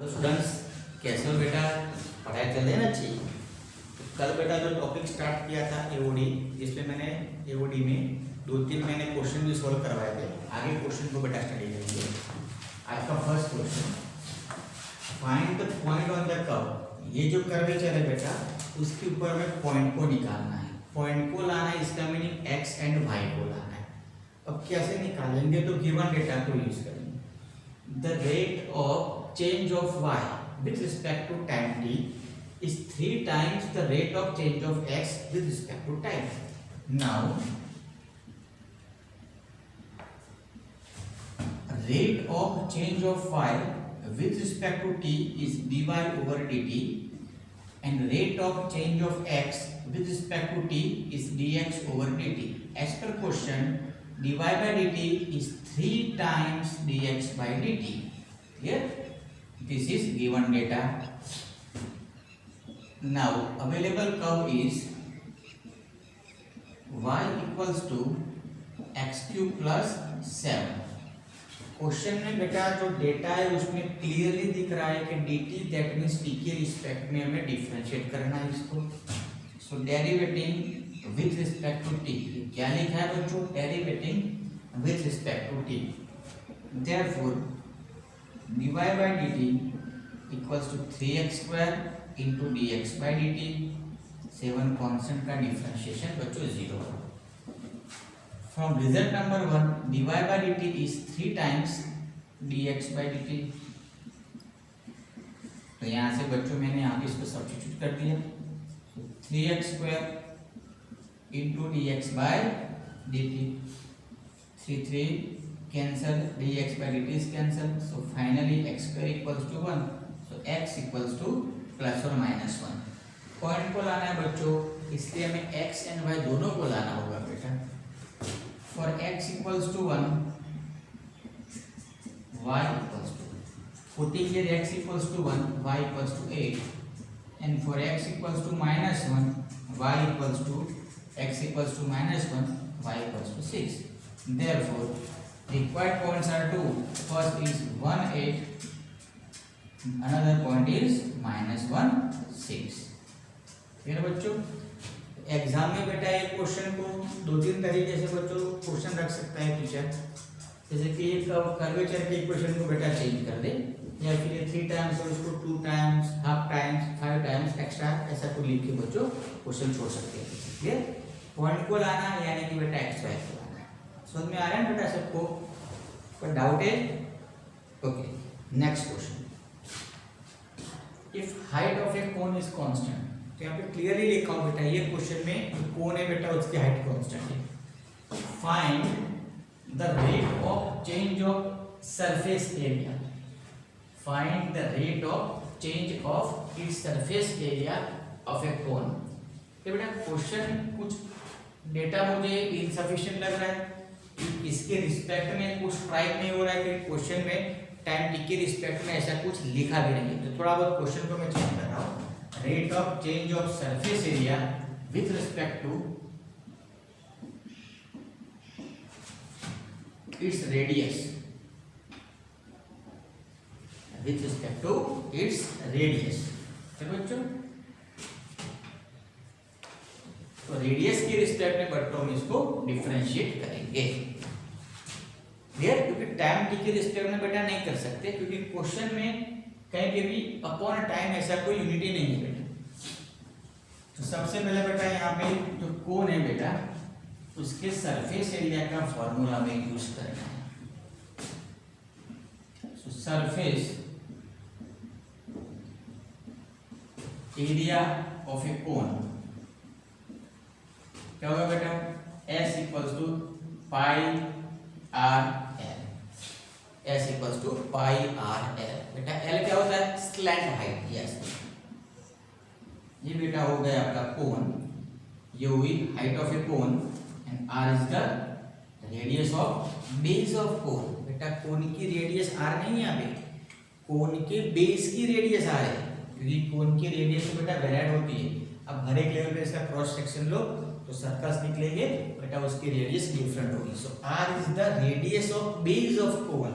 तो स्टूडेंट्स कैसे हो बेटा, पढ़ाई चल रही है ना अच्छी। तो कल बेटा जो टॉपिक स्टार्ट किया था एओडी, जिसमें मैंने एओडी में 2-3 मैंने क्वेश्चन भी सॉल्व करवाए थे। आगे क्वेश्चन को बेटा स्टडी करेंगे। आज का first question, find the point on the curve. ये जो कर्वेचर है बेटा, उसके ऊपर हमें पॉइंट को निकालना है। पॉइंट को लाना है, इसका मीनिंग एक्स एंड वाई को लाना है। अब कैसे निकालेंगे, तो गिवन डेटा को यूज करेंगे। The rate of change of y with respect to time t is 3 times the rate of change of x with respect to time. Now, rate of change of y with respect to t is dy over dt, and rate of change of x with respect to t is dx over dt. As per question, dy by dt is 3 times dx by dt. Clear? This is given data. Now available curve is y equals to x cube plus 7. Question में बेटा जो data है उसमें clearly दिख रहा है कि dt that means t के रिस्पेक्ट में हमें डिफरेंशिएट करना है इसको। So derivating with respect to t, क्या लिखा है बच्चों, derivating with respect to t। Therefore dy by dt equals to 3x square into dx by dt। 7 constant का डिफरेंशिएशन बच्चों 0। From result number 1, dy by dt is 3 times dx by dt। तो यहाँ से बच्चों मैंने यहाँ पे इसको सब्स्टिट्यूट कर दिया। 3x square into dx by dt, 3 cancel, dx by dt is cancel, so finally x square equals to 1, so x equals to plus or minus 1। Point को लाना है बच्चों, इसलिए हमें x and y दोनों को लाना होगा बेटा। For x equals to 1, y equals to, putting here x equals to 1, y equals to 8, and for x equals to minus 1, y equals to, x equals to minus 1, y equals to 6। Therefore required points are 2. First is 1 8, another point is minus 1 6। फिर बच्चों exam में बेटा ये question को 2-3 तरीके से बच्चों question रख सकता है टीचर। जैसे कि एक कर्वेचर के इक्वेशन को बेटा चेंज कर दे, या फिर ये 3 टाइम्स और इसको 2 times, half times, 5 times extra, ऐसा को लिख के बच्चों क्वेश्चन छोड़ सकते हैं। क्लियर? पॉइंट को लाना यानी कि बेटा एक्स वाई को लाना। समझ में आ रहा है बेटा सबको? कोई डाउट है? Okay, next question. If height of a cone is constant, तो यहाँ पे क्लियरली लिखा हो बेटा, ये क्वेश्चन में जो कोन है बेटा उसकी हाइट कांस्टेंट है। Find the rate of change of surface area. Find the rate of change of its surface area of a cone. तो बेटा क्वेश्चन कुछ डेटा मुझे इनसफिशिएंट लग रहा है, इसके रिस्पेक्ट में कुछ स्ट्राइक नहीं हो रहा है कि क्वेश्चन में टाइम टी के रिस्पेक्ट में ऐसा कुछ लिखा भी नहीं है। तो थोड़ा बहुत क्वेश्चन को मैं चेंज कर रहा हूँ। Rate of change of surface area with respect to its radius, with respect to its radius. तो बच्चों तो रेडियस के रिस्पेक्ट में बच्चों हम इसको डिफरेंशिएट करेंगे। क्लियर? क्योंकि टाइम टी के रिस्पेक्ट में बेटा नहीं कर सकते, क्योंकि क्वेश्चन में कहीं पे भी अपॉन टाइम ऐसा कोई यूनिटी नहीं है बेटा। तो सबसे पहले बेटा यहाँ पे जो कोन है बेटा, उसके सरफेस एरिया का फॉर्मूला में यूज करना है। तो surface area of a cone क्या होगा बेटा, S equals to pi R L. S equals to pi R L. बेटा L क्या होता है, स्लैंट हाइट। यस, ये बेटा हो गया आपका कोन, ये हुई height of a cone, and R is the radius of base of cone. बेटा कोन की रेडियस R नहीं है यहाँ पे, कोन के बेस की रेडियस R है, क्योंकि कोन की रेडियस बेटा वेरिएट होती है। अब हर एक लेवल पे इसका क्रॉस सेक्शन लो तो सर्कल्स निकलेंगे बेटा, उसकी रेडियस डिफरेंट होगी। सो R is the radius of base of cone,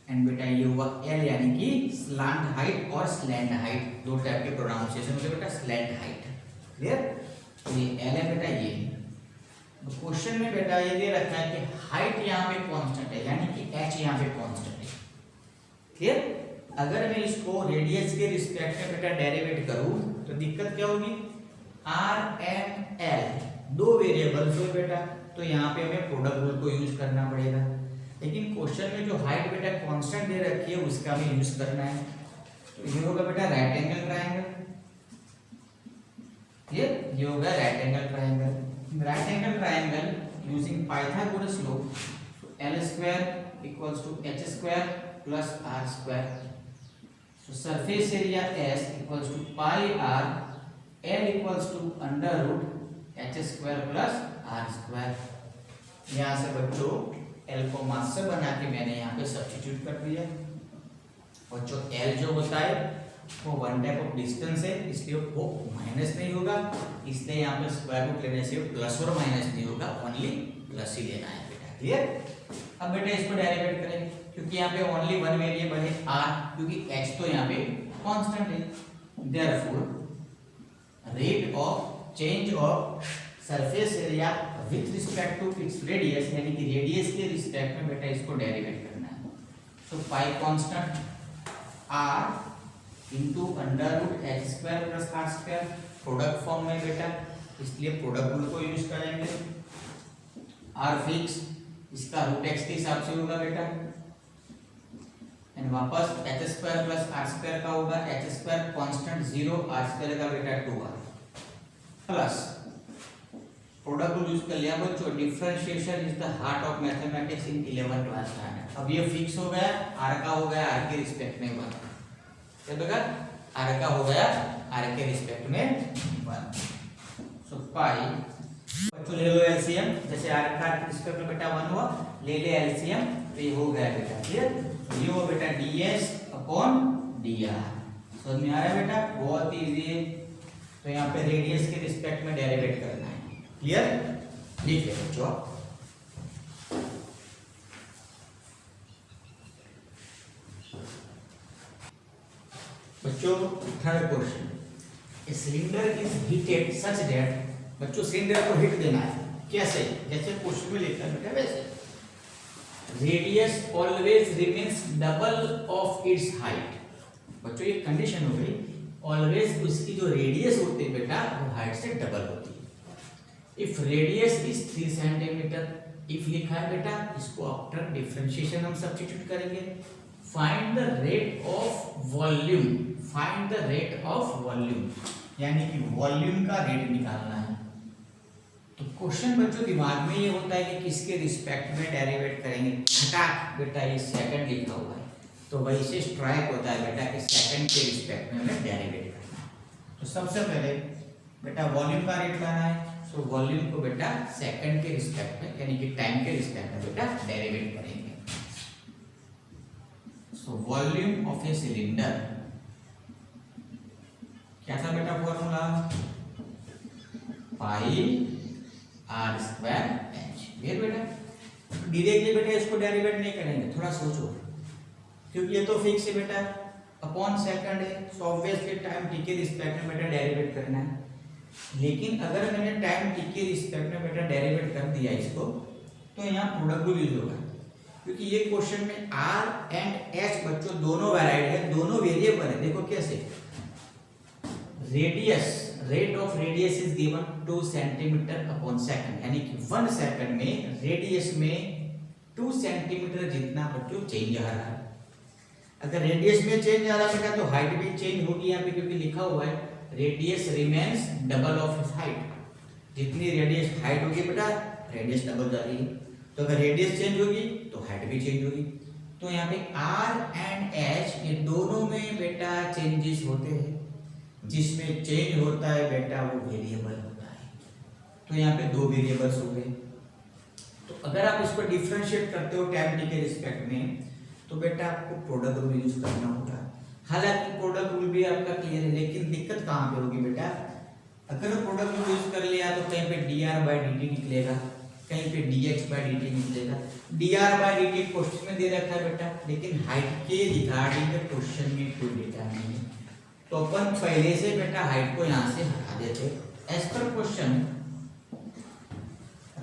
and बेटा ये हुआ एल यानी कि स्लांट हाइट और स्लैंट हाइट, दो टाइप के प्रोनाउंसिएशन होते हैं बेटा, स्लैंट हाइट। क्लियर? तो ये एल है बेटा ये। तो क्वेश्चन में बेटा ये दे रखा है कि हाइट यहाँ पे कांस्टेंट है यानी कि एच यहाँ पे कांस्टेंट है। क्लियर? अगर मैं इसको रेडियस के रिस्पेक्ट में बेटा डेरिवेट करूं तो दिक्कत क्या होगी, आर एंड एल दो वेरिएबल्स हो बेटा, तो यहाँ पे हमें प्रोडक्ट रूल को यूज करना पड़ेगा। लेकिन क्वेश्चन में जो हाइट बेटा कांस्टेंट दे रखी है उसका हमें यूज करना है। तो ये होगा बेटा राइट एंगल ट्रायंगल, ये होगा right angle triangle. Right angle triangle using Pythagoras law, L square equals to H square plus R square. So surface area S equals to pi r, L equals to under root h square plus r square। यहाँ से बच्चों L को master बना के मैंने यहाँ पे substitute कर दिया। और जो L जो होता है वो वन टाइप ऑफ डिस्टेंस है, इसलिए वो माइनस नहीं होगा, इसलिए यहाँ पे स्क्वायर रूट लेने से प्लस और माइनस नहीं होगा, ओनली प्लस ही लेना है बेटा। क्लियर? अब बेटा इसको डेरिवेट करेंगे क्योंकि यहाँ पे ओनली वन वेरिएबल है r, क्योंकि h तो यहाँ पे कांस्टेंट है। Therefore rate of change of surface area with respect to its radius यानी कि रेडियस के रिस्पेक्ट में बेटा इसको डेरिवेट करना है। So pi constant r into under root h square plus r square, product form में बेटा, इसलिए प्रोडक्ट रूल को यूज करेंगे। r फिक्स इसका रूट x के हिसाब से होगा बेटा, एंड वापस h square plus r square का होगा, h square constant 0, r square का बेटा 2r plus product rule use कर लिया बच्चों। Differentiation is the heart of mathematics in 11th class standard. अब ये फिक्स हो गया, r का हो गया r के रिस्पेक्ट में 1, क्या होगा, r का हो गया r के रिस्पेक्ट में 1। सो पाई बच्चों ले लो एलसीएम, जैसे r का रिस्पेक्ट में बेटा 1 हुआ, ले ले एलसीएम, तो ये हो गया बेटा। क्लियर? तो ये हो बेटा ds अपॉन dr। समझ में आ रहा है बेटा? बहुत इजी है। तो यहाँ पे रेडियस के रिस्पेक्ट में डेरिवेट करना है। क्लियर? लिख ले बच्चों। बच्चों third question, a cylinder is heated such that, बच्चों सिलेंडर को हीट देना है, कैसे? जैसे क्वेश्चन में लिखा है बेटा वैसे, radius always remains double of its height. बच्चों ये कंडीशन हो गई, ऑलवेज उसकी जो रेडियस होती है बेटा वो हाइट से डबल होती है। If radius is 3 centimetre, if लिखा है बेटा, इसको आफ्टर डिफरेंशिएशन हम सब्स्टिट्यूट करेंगे। Find the rate of volume, find the rate of volume यानी कि वॉल्यूम का रेट निकालना है। तो क्वेश्चन बच्चों दिमाग में ये होता है कि किसके रिस्पेक्ट में डेरिवेट करेंगे, खटाक बेटा ये सेकंड लिखा हुआ है, तो वैसे स्ट्राइक होता है बेटा कि सेकंड के रिस्पेक्ट में हमें डेरिवेट करना है। तो सबसे पहले बेटा वॉल्यूम का रेट लाना है, सो वॉल्यूम को बेटा सेकंड के रिस्पेक्ट में यानी कि टाइम के रिस्पेक्ट में बेटा डेरिवेट करेंगे। So volume of a cylinder क्या था बेटा formula, pi R square H. फिर बेटा डायरेक्टली बेटा इसको डेरिवेट नहीं करेंगे, थोड़ा सोचो, क्योंकि ये तो फिक्स है बेटा, अपॉन सेकंड है, सो ऑब्वियसली टाइम टी के रिस्पेक्ट में बेटा डेरिवेट करना है। लेकिन अगर मैंने टाइम टी के रिस्पेक्ट में बेटा डेरिवेट कर दिया इसको, तो यहाँ प्रोडक्ट रूल यूज होगा, क्योंकि ये क्वेश्चन में आर एंड एच बच्चों दोनों वैरायटी है, दोनों वेरिएबल है। देखो कैसे, radius, rate of radius is given 2 centimetre upon second, यानी कि 1 सेकंड में रेडियस में 2 सेंटीमीटर जितना बच्चों चेंज आ रहा है। अगर रेडियस में चेंज आ रहा है तो हाइट भी चेंज होगी यहाँ पे, क्योंकि लिखा हुआ है radius remains double of his height. जितनी रेडियस हाइट होगी बेटा रेडियस डबल जा रही है, तो अगर रेडियस चेंज होगी तो हाइट भी चेंज होगी। तो यहाँ पे आर एंड एच ये दोनों में बेटा चेंजेस होते हैं, जिसमें चेंज होता है बेटा वो वेरिएबल होता है। तो यहाँ पे 2 वेरिएबल्स हो गए। तो अगर आप इसको डिफरेंशिएट करते हो टाइम टी के रिस्पेक्ट में, तो बेटा आपको प्रोडक्ट रूल यूज करना होगा। हालांकि प्रोडक्ट रूल भी आपका क्लियर है, लेकिन दिक्कत कहाँ पे होगी बेटा, अगर प्रोडक्ट रूल यूज कर लिया तो कहीं पे dr/dt निकलेगा, कहीं पे dx बाई dt मिलेगा। dr बाई dt क्वेश्चन में दे रखा है बेटा, लेकिन हाइट के रिगार्डिंग क्वेश्चन में कोई डेटा नहीं है, तो अपन पहले से बेटा हाइट को यहाँ से हटा देते। As per question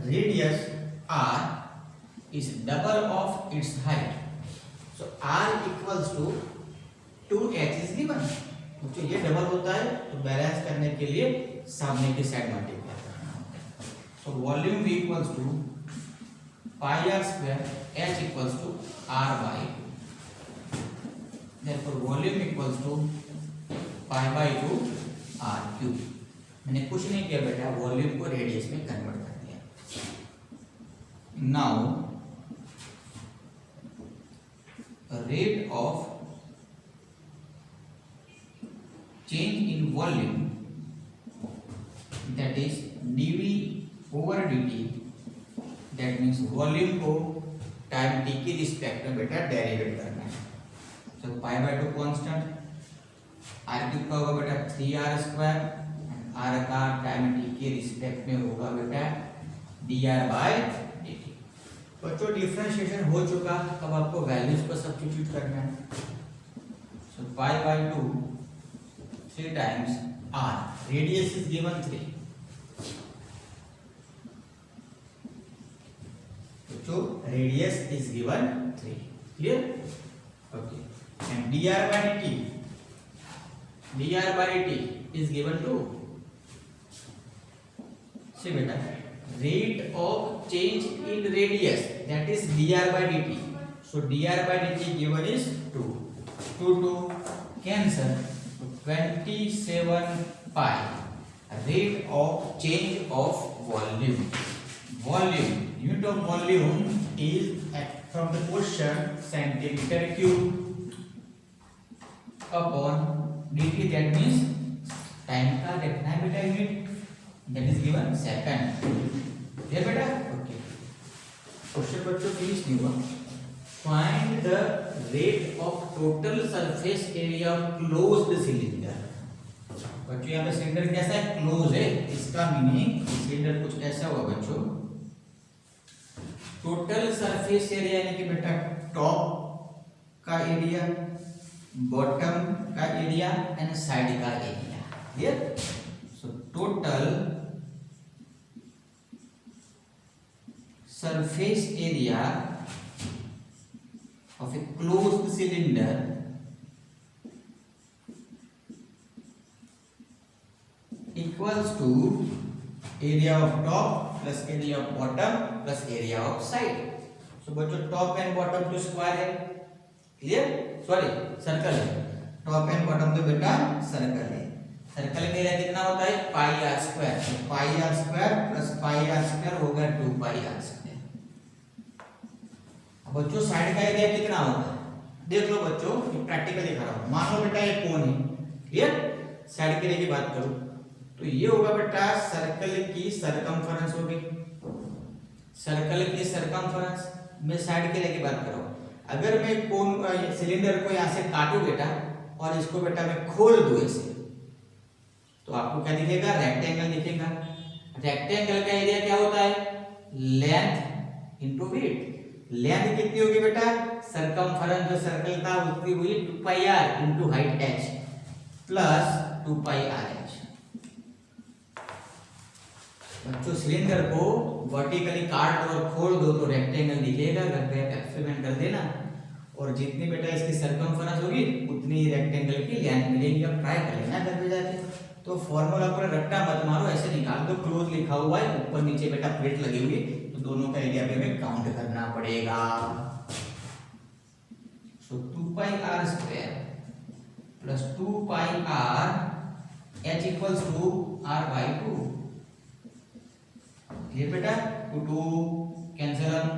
radius r is double of its height, so r equals to 2h is given। तो ये डबल होता है तो बैलेंस करने के लिए सामने की साइड मल्टीप्लाई करना होता है। So volume v equals to pi R square, h equals to r by 2, therefore volume equals to pi by 2 r cube. मैंने कुछ नहीं किया बेटा, वॉल्यूम को रेडियस में कन्वर्ट कर दिया। Now rate of change in volume, that is dv over dt, that means volume को टाइम t के रिस्पेक्ट में बेटा डेरिवेट करना है। तो pi by 2 constant, r cube का होगा बेटा 3r स्क्वायर, r का टाइम t के रिस्पेक्ट में होगा बेटा dr बाय dt। बच्चों डिफरेंशिएशन हो चुका, अब आपको वैल्यूज को सब्स्टिट्यूट करना है। So pi by 2 3 times r, radius is given 3, so radius is given 3, clear? Okay, and dr by dt, dr by dt is given to, see beta, rate of change in radius, that is dr by dt, so dr by dt given is 2, 2 cancel, 27 pi, rate of change of volume, volume unit of volume is from the question centimeter cube upon dt, that means time का देखना है बेटा unit, that is given second, ये बेटा। Okay, question बच्चों finish नहीं हुआ। Find the rate of total surface area of closed cylinder। बच्चों यहाँ पे सिलेंडर कैसा है, क्लोज है, इसका मीनिंग सिलेंडर कुछ ऐसा हुआ बच्चों। टोटल सरफेस एरिया यानी कि बेटा टॉप का एरिया, बॉटम का एरिया एंड साइड का area, clear? So total surface area of a closed cylinder equals to area of top plus area of bottom plus area of side। so बच्चों top and bottom तो square है, clear? Sorry circle है, top and bottom तो बेटा circle है। Circle का area कितना होता है, पाई आर स्क्वायर, तो pi R square plus pi R square होगा 2 पाई आर स्क्वायर। बच्चों साइड का एरिया कितना होगा, देख लो बच्चों, प्रैक्टिकल दिखा रहा हूं। मान लो बेटा ये कोन है, क्लियर? साइड के एरिया की बात करूं तो ये होगा बेटा सर्कल की सरकमफेरेंस होगी, सर्कल की सरकमफेरेंस में साइड के एरिया की बात कर रहा हूं। अगर मैं कोन सिलेंडर को यहां से काटूं बेटा और इसको बेटा मैं खोल दूं ऐसे, तो आपको क्या दिखेगा, रेक्टेंगल दिखेगा। रेक्टेंगल का एरिया क्या होता है, लेंथ इनटू विड्थ। लेंथ कितनी होगी बेटा, सरकमफेरेंस जो सर्कल था उसकी हुई 2 पाई r into height h plus 2 पाई r h। बच्चों सिलेंडर को वर्टिकली काट दो और खोल दो तो रेक्टेंगल दिखेगा, घर पे एक्सपेरिमेंट कर देना, और जितनी बेटा इसकी सरकमफेरेंस होगी उतनी ही रेक्टेंगल की लेंथ मिलेगी। अब ट्राई कर लेना घर पे जाके। तो फॉर्मूला पर रट्टा मत मारो, ऐसे निकाल दो, क्लोज लिखा हुआ है, ऊपर नीचे बेटा प्लेट लगी हुई है, तो दोनों का एरिया पे हमें काउंट करना पड़ेगा। So 2 pi r square plus 2 pi r h equals to r by 2, ये बेटा 2 cancel on,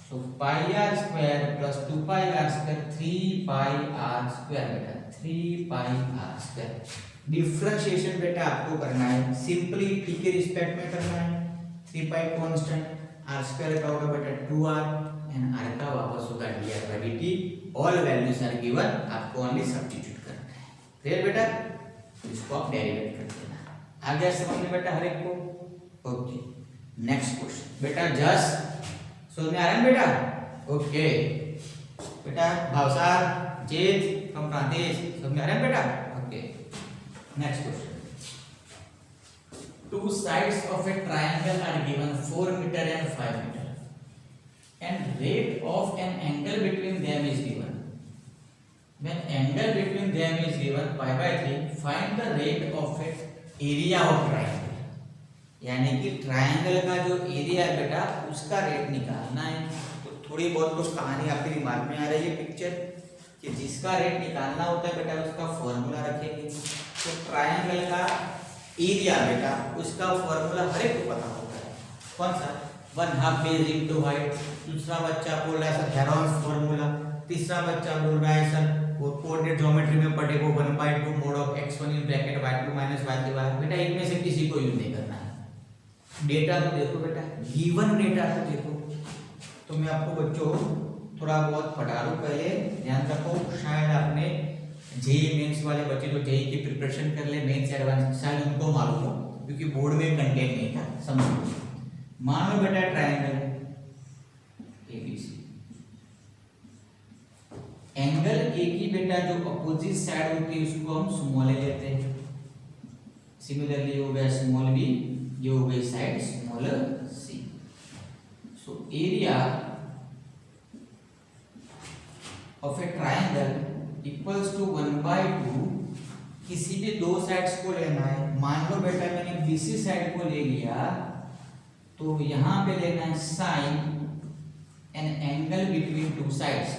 so pi r square plus 2 pi r square 3 pi r square बेटा 3 पाई r स्क्वायर। डिफरेंशिएशन बेटा आपको करना है, सिंपली t के respect में करना है। 3 पाई कांस्टेंट, r स्क्वायर का होगा बेटा 2r एंड r का वापस होगा dr by dt। All values are given, आपको ओनली सब्स्टिट्यूट करना है। क्लियर बेटा? इसको आप डेरिवेट कर देना। आ गया समझ में बेटा हर एक को? ओके, नेक्स्ट क्वेश्चन बेटा जस समझ में आ रहा है बेटा? ओके बेटा भावसार जेत फ्रॉम प्रांतेश समझ में आ रहा है बेटा? Okay next question two sides of a triangle are given 4 meter and 5 meter and rate of an angle between them is given. When angle between them is given pi by 3, find the rate of a area of triangle. यानी कि triangle का जो area है बेटा उसका rate निकालना है। तो थोड़ी बहुत तो कहानी आपके दिमाग में आ रही है पिक्चर कि जिसका रेट निकालना होता है बेटा उसका फॉर्मूला रखेंगे। तो ट्रायंगल का एरिया बेटा उसका फॉर्मूला हर एक को पता होता है। कौन सा? 1/2 बेस इंटू हाइट। दूसरा बच्चा बोल रहा है सर हेरोन्स फॉर्मूला। तीसरा बच्चा बोल रहा है सर वो कोऑर्डिनेट ज्योमेट्री में पढ़े वो 1/2 mode of x1 in bracket y2 minus y3। बेटा इनमें से किसी को यूज नहीं करना है। डेटा तो देखो बेटा, गिवन डेटा तो देखो। तो मैं आपको बच्चों थोड़ा बहुत पढ़ा लूँ, पहले ध्यान रखो। शायद आपने जेईई मेंस वाले बच्चे जो जेईई की प्रिपरेशन कर ले मेंस एडवांस शायद उनको मालूम हो क्योंकि बोर्ड में कंटेंट नहीं था। समझो मान लो बेटा ट्रायंगल एबीसी, एंगल ए की बेटा जो अपोजिट साइड होती है उसको हम स्मॉल ए लेते हैं। सिमिलरली हो गया स्मॉल बी, ये हो गई side small C. So area of a triangle equals to 1/2। किसी भी दो साइड्स को लेना है। मान लो बेटा मैंने बीसी साइड को ले लिया तो यहां पे लेना है sine an angle between two sides.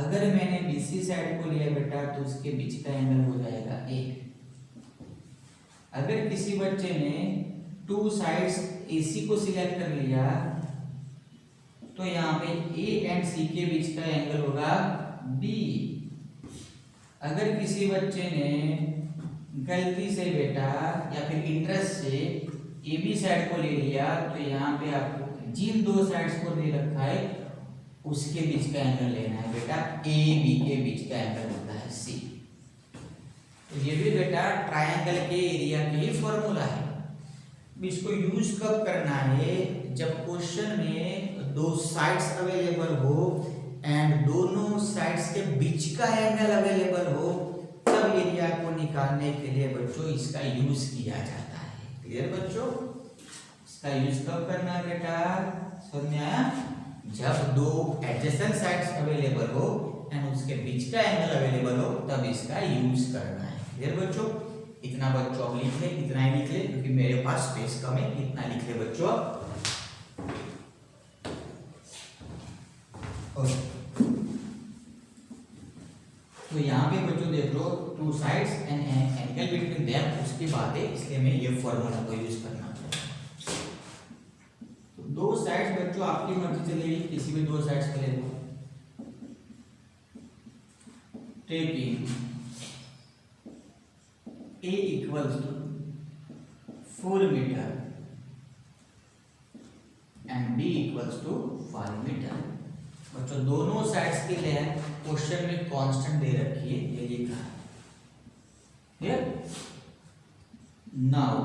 अगर मैंने बीसी साइड को लिया बेटा तो उसके बीच का एंगल हो जाएगा ए। अगर किसी बच्चे ने टू साइड्स एसी को सिलेक्ट कर लिया तो यहाँ पे ए एंड सी के बीच का एंगल होगा बी। अगर किसी बच्चे ने गलती से बेटा या फिर इंटरेस्ट से ए बी साइड को ले लिया तो यहाँ पे आपको जिन दो साइड्स को दे रखा है उसके बीच का एंगल लेना है बेटा। ए बी के बीच का एंगल होता है सी। तो ये भी बेटा ट्रायंगल के एरिया के ही फॉर्मूला है। इसको यूज कब करना है? जब क्वेश्चन में दो साइड्स अवेलेबल हो एंड दोनों साइड्स के बीच का एंगल अवेलेबल हो, तब एरिया को निकालने के लिए बच्चों इसका यूज किया जाता है। क्लियर बच्चों? इसका यूज कब करना है बेटा? समझ में आया? जब दो एडजेसेंट साइड्स अवेलेबल हो एंड उसके बीच का एंगल अवेलेबल हो तब इसका यूज करना है। क्लियर बच्चों? इतना बच्चों आप लिख ले, इतना ही लिख ले क्योंकि मेरे पास स्पेस कम है। इतना लिख ले बच्चों आप। तो यहाँ पे बच्चों देख लो two sides and angle between them, उसकी बात है इसलिए मैं ये फॉर्मूला को यूज करना। तो दो साइड्स बच्चों आपकी मर्जी चलेगी, किसी भी दो साइड्स के ले लो। Taking A equals to 4 meter and B equals to 5 meter। बच्चों दोनों साइड्स की लेंथ क्वेश्चन में कांस्टेंट दे रखी है, ये लिखा है। Now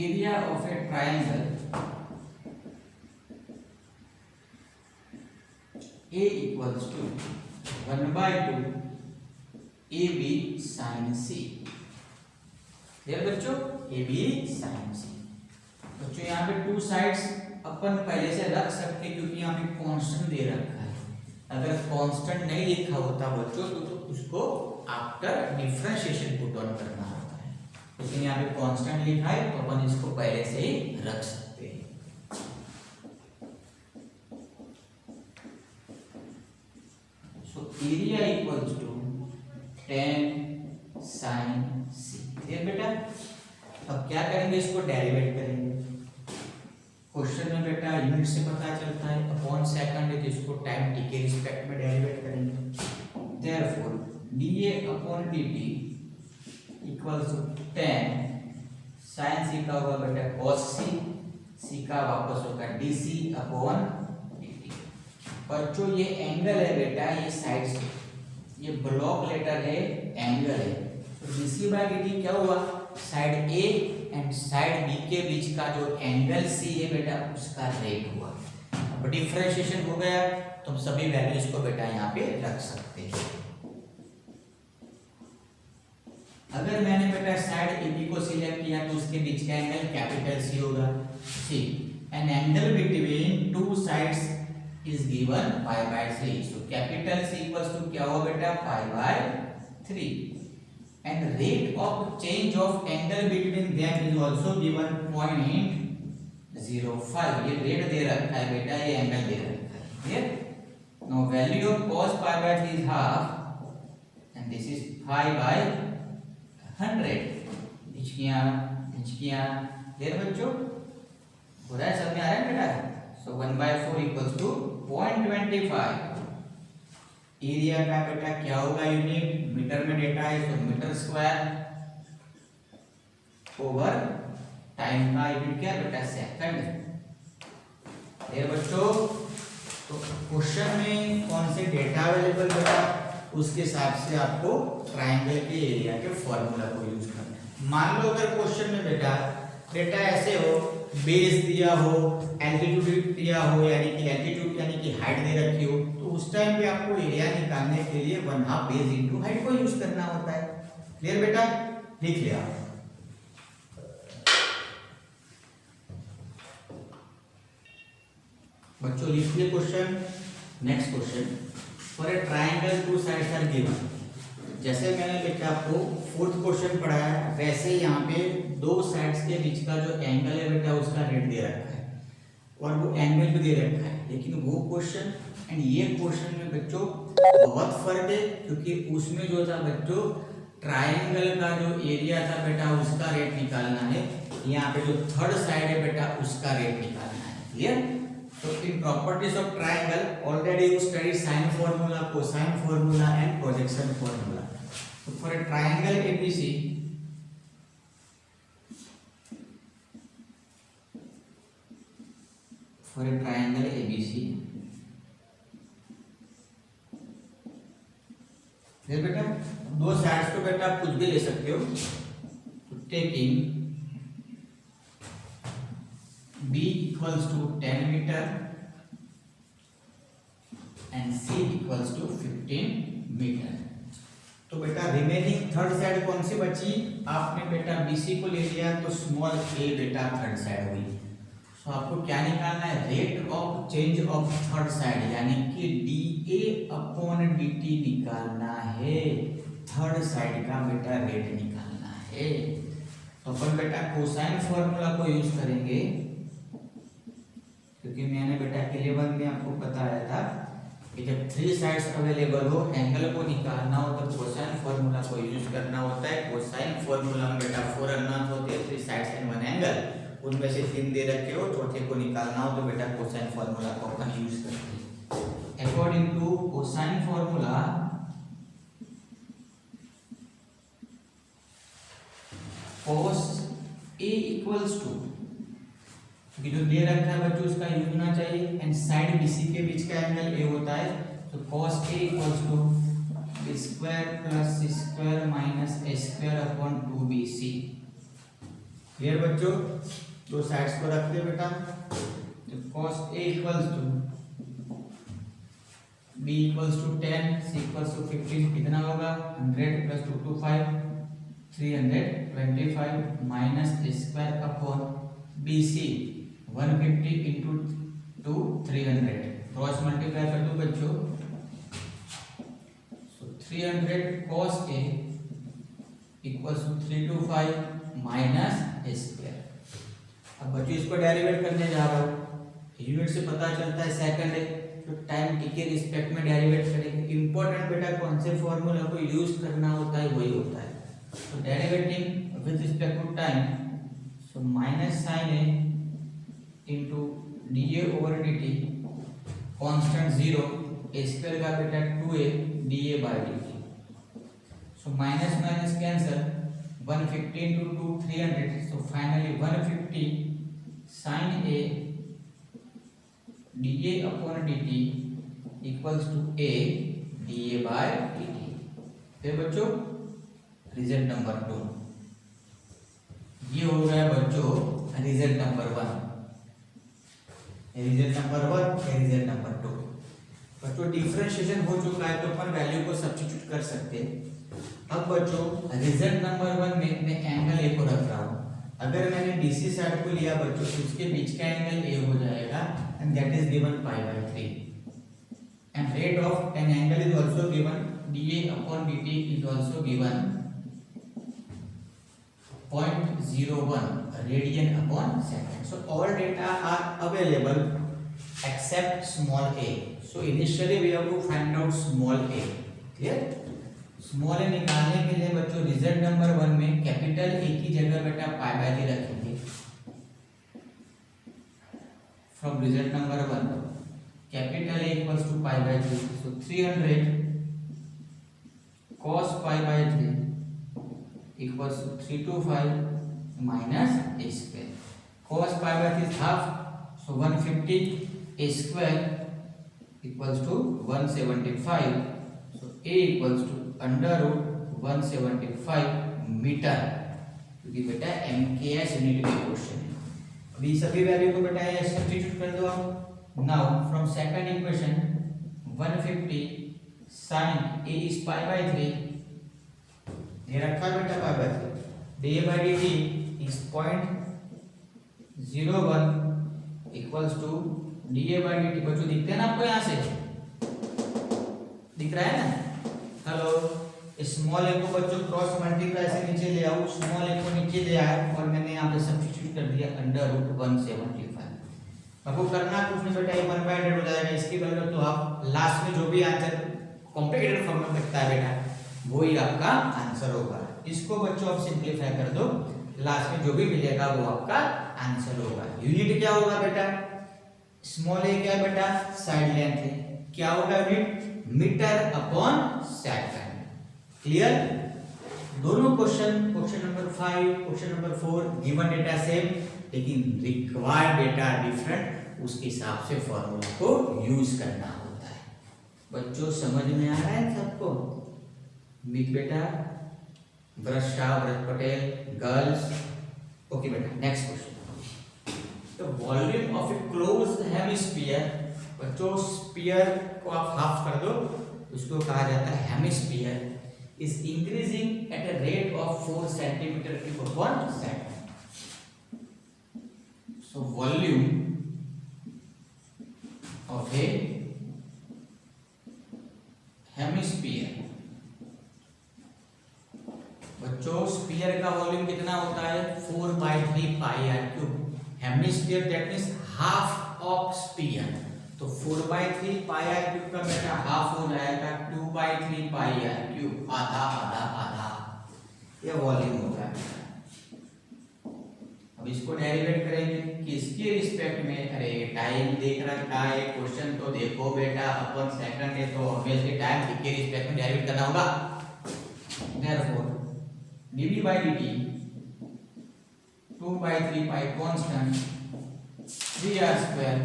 area of a triangle A equals to 1/2 AB sin C। Clear बच्चों? AB sin C। बच्चों यहाँ पे टू साइड्स अपन पहले से रख सकते क्योंकि यहाँ पे कांस्टेंट दे रखा है। अगर कांस्टेंट नहीं लिखा होता बच्चों तो उसको आफ्टर डिफरेंशिएशन पुट ऑन करना होता है, लेकिन यहाँ पे कांस्टेंट लिखा है तो अपन इसको पहले से ही रख सकते हैं। So area equals to 10 sin C। Clear बेटा? अब क्या करेंगे? इसको डेरिवेट करेंगे। क्वेश्चन में बेटा यूनिट से पता चलता है, अपॉन सेकंड है तो इसको टाइम टी के रिस्पेक्ट में डेरिवेट करेंगे। Therefore dA upon dt equals to 10 sin C का होगा बेटा cos C, C का वापस होगा dC अपॉन dt। बच्चों ये एंगल है बेटा, ये साइड से ये ब्लॉक लेटर है, एंगल है। तो dC बाय dt क्या हुआ? Side A and side B के बीच का जो एंगल सी है बेटा उसका रेट हुआ। अब डिफरेंशिएशन हो गया तो हम सभी वैल्यूज को बेटा यहाँ पे रख सकते हैं। अगर मैंने बेटा साइड ए बी को सिलेक्ट किया तो उसके बीच का एंगल कैपिटल सी होगा। C an angle between two sides is given pi by 3। So capital C equals to क्या हुआ बेटा pi by 3 and rate of change of angle between them is also given 0.05। ये rate दे रखा है बेटा, ये angle दे रखा है। Clear? Now value of cos pi by 3 is half and this is pi by 100। हिचकियां clear बच्चों? हो रहा है, सब में आ रहा है बेटा? सो 1/4 equals to 0.25। एरिया का बेटा क्या होगा यूनिट, मीटर में डेटा है तो मीटर स्क्वायर ओवर टाइम का यूनिट क्या बेटा सेकंड। ये बच्चों तो क्वेश्चन में कौन से डेटा अवेलेबल बेटा उसके हिसाब से आपको ट्रायंगल के एरिया के फॉर्मूला को यूज करना है। मान लो अगर क्वेश्चन में बेटा डेटा ऐसे हो, बेस दिया हो, एल्टीट्यूड दिया हो यानी कि एल्टीट्यूड यानी कि हाइट दे रखी हो, तो उस टाइम पे आपको एरिया निकालने के लिए 1/2 बेस इनटू हाइट को यूज करना होता है। क्लियर बेटा? लिख लिया बच्चों, लिखिए question. Next question, for a triangle two sides are given. जैसे मैंने बेटा आपको फोर्थ क्वेश्चन पढ़ाया वैसे यहाँ पे दो साइड्स के बीच का जो एंगल है बेटा उसका रेट दे रखा है और वो एंगल भी दे रखा है, लेकिन वो क्वेश्चन एंड ये क्वेश्चन में बच्चों बहुत फर्क है, क्योंकि उसमें जो था बच्चों ट्रायंगल का जो एरिया था बेटा उसका रेट निकालना है, यहाँ पे जो थर्ड साइड है बेटा उसका रेट निकालना है। क्लियर? तो in properties of triangle already you study sine formula, cosine formula and projection formula. तो for a triangle ABC for a triangle ABC बेटा दो साइड्स को बेटा आप कुछ भी ले सकते हो। तो taking B equals to 10 meter and C equals to 15 meter। तो बेटा रिमेनिंग थर्ड साइड कौन सी बची? आपने बेटा BC को ले लिया तो स्मॉल a बेटा थर्ड साइड हुई। तो आपको क्या निकालना है? Rate of change of third side यानी कि dA/dt निकालना है। थर्ड साइड का बेटा रेट निकालना है। तो अपन बेटा कोसाइन फॉर्मूला को यूज करेंगे, क्योंकि मैंने बेटा 11 में आपको बताया था कि जब 3 साइड्स अवेलेबल हो एंगल को निकालना हो तो कोसाइन फॉर्मूला को यूज करना होता है। कोसाइन फॉर्मूला में बेटा 4 अननोन होते हैं, 3 साइड्स एंड 1 एंगल, उनमें से 3 दे रखे हो, चौथे को निकालना हो तो बेटा कोसाइन फॉर्मूला को अपन यूज करते हैं। According to cosine formula cos A equals to जो दे रखा है बच्चों उसका यूज होना चाहिए एंड साइड BC के बीच का एंगल A होता है, तो cos A equals to b square plus c square minus a square upon 2bc। Clear बच्चों? दो साइड्स को रखते हैं बेटा। तो cos A equals to b equals to 10, c equals to 15, कितना होगा 100 plus 2 2 5 325 minus a square upon bc 150 into 2 300। Cross multiply कर दो बच्चों। So 300 cos A equals to 325 minus a square. अब बच्चों इसको डेरिवेट करने जा रहा हूँ, यूनिट से पता चलता है सेकंड है, तो टाइम t के रिस्पेक्ट में डेरिवेट करेंगे। इंपॉर्टेंट बेटा कौन से फॉर्मूला को यूज करना होता है वही होता है। तो derivating with respect to time, so minus sine A into dA/dt constant 0 a square का बेटा 2a dA/dt। So minus minus cancel, 150 into 2 300, so finally 150 sin A dA/dt equals to a dA/dt। फिर बच्चों रिजल्ट नंबर 2, ये हो गया बच्चों result number 1, result number 1, result number 2। बच्चों differentiation हो चुका है तो अपन वैल्यू को सब्स्टिट्यूट कर सकते हैं। अब बच्चों रिजल्ट नंबर 1 में मैं एंगल ए को रख रहा हूँ। अगर मैंने डीसी साइड को लिया बच्चों तो उसके बीच का एंगल ए हो जाएगा and that is given π/3 and rate of an angle is also given dA upon dt is also given 0.01 radian upon second. So all data are available except small a. So initially we have to find out small a. Clear? Small A निकालने के लिए बच्चों result number 1 में capital A की जगह बेटा π/3 रखेंगे। From result number 1 capital A equals to π/3, so 300 cos π/3 equals to 325 minus a square. cos π/3 is half, so 150 a square equals to 175, so a equals to under root 175 metre, क्योंकि बेटा MKS unit में question है। अभी सभी value को बेटा ये substitute कर दो आप। Now from second equation 150 sin a is π/3 ये रखा बेटा π/3, dA/dt is 0.01 equals to dA/dt। बच्चों दिखते हैं ना आपको, यहाँ से दिख रहा है ना। हेलो, स्मॉल ए को बच्चों क्रॉस मल्टीप्लाई से नीचे ले आओ, स्मॉल ए को नीचे ले आए और मैंने यहाँ पे सब्स्टिट्यूट कर दिया अंडर रूट 175। आपको करना कुछ नहीं बेटा, 1/100 हो जाएगा। इसकी वैल्यू तो आप लास्ट में जो भी आंसर कॉम्प्लिकेटेड फॉर्म में लिखता है बेटा वही आपका आंसर होगा। इसको बच्चों आप सिंपलीफाई कर दो, लास्ट में जो भी मिलेगा वो आपका आंसर होगा। यूनिट क्या होगा बेटा, स्मॉल ए क्या है बेटा, साइड लेंथ है, क्या होगा unit, metre upon second. Clear? दोनों question number 5, question number 4 given data same लेकिन रिक्वायर्ड डेटा डिफरेंट, उसके हिसाब से फॉर्मूला को यूज करना होता है। बच्चों समझ में आ रहा है सबको? मित बेटा, व्रत शाह, व्रत पटेल, गर्ल्स, ओके बेटा। Next question, the volume of a closed hemisphere. बच्चों स्फीयर को आप हाफ कर दो, उसको कहा जाता है hemisphere, is increasing at a rate of 4 centimetre cube per second. So volume of a hemisphere, बच्चों स्फीयर का वॉल्यूम कितना होता है, 4/3 πr3। Hemisphere that means half of sphere, तो 4/3 πr3 का बेटा हाफ हो जाएगा 2/3 πr3, आधा आधा आधा, ये वॉल्यूम होता है। अब इसको डेरिवेट करेंगे किसके रिस्पेक्ट में, अरे टाइम देख रखा है क्वेश्चन तो देखो बेटा, अपन सेकंड है तो ऑब्वियसली टाइम के रिस्पेक्ट में डेरिवेट करना होगा। देयरफॉर dv/dt 2/3 पाई कांस्टेंट 3r²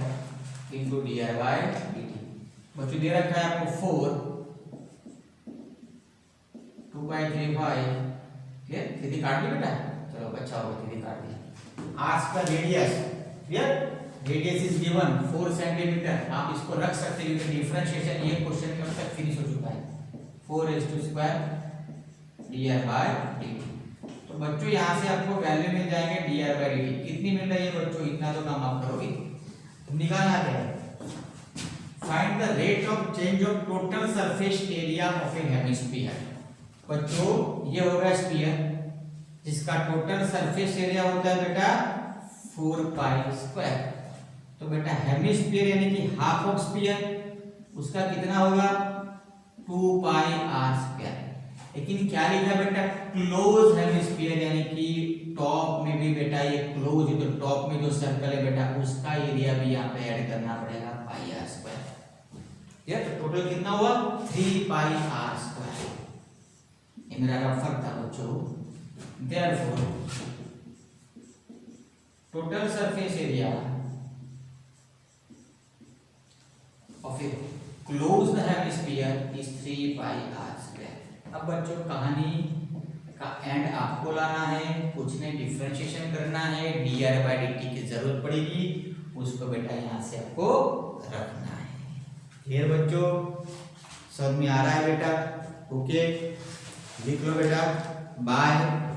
into dr/dt। बच्चों दे रखा है आपको 4 2/3 पाई, क्लियर? सीधी काट ली बेटा, चलो अच्छा होगा, सीधी काट दी। आर्क का radius, clear? Radius is given 4 centimetre. आप इसको रख सकते हैं क्योंकि डिफरेंशिएशन ये क्वेश्चन के अब तक फिनिश हो चुका है। 4⁻² dr/dt। तो बच्चों यहाँ से आपको वैल्यू मिल जाएंगे dr/dt। कितनी मिल रही है बच्चों, इतना तो काम आप करोगे। निकालना क्या है, find the rate of change of total surface area of a hemisphere. बच्चों ये होगा स्फीयर जिसका टोटल सरफेस एरिया होता है बेटा 4π²। तो बेटा हेमिस्फीयर यानी कि हाफ ऑफ स्फीयर, उसका कितना होगा 2πr²। लेकिन क्या लिखा बेटा, क्लोज हेमिस्फीयर यानी कि टॉप में भी बेटा ये क्लोज है, तो टॉप में जो सर्कल है बेटा उसका एरिया भी यहाँ पे ऐड करना पड़ेगा πr²। ये तो टोटल कितना हुआ 3πr²। ये मेरा रफर था बच्चों। Therefore total surface area of a closed hemisphere is 3πr²। अब बच्चों का एंड आपको लाना है, कुछ ने डिफरेंशिएशन करना है, dr/dt की जरूरत पड़ेगी, उसको बेटा यहाँ से आपको रखना है। क्लियर बच्चों, समझ में आ रहा है बेटा? ओके, लिख लो बेटा, बाय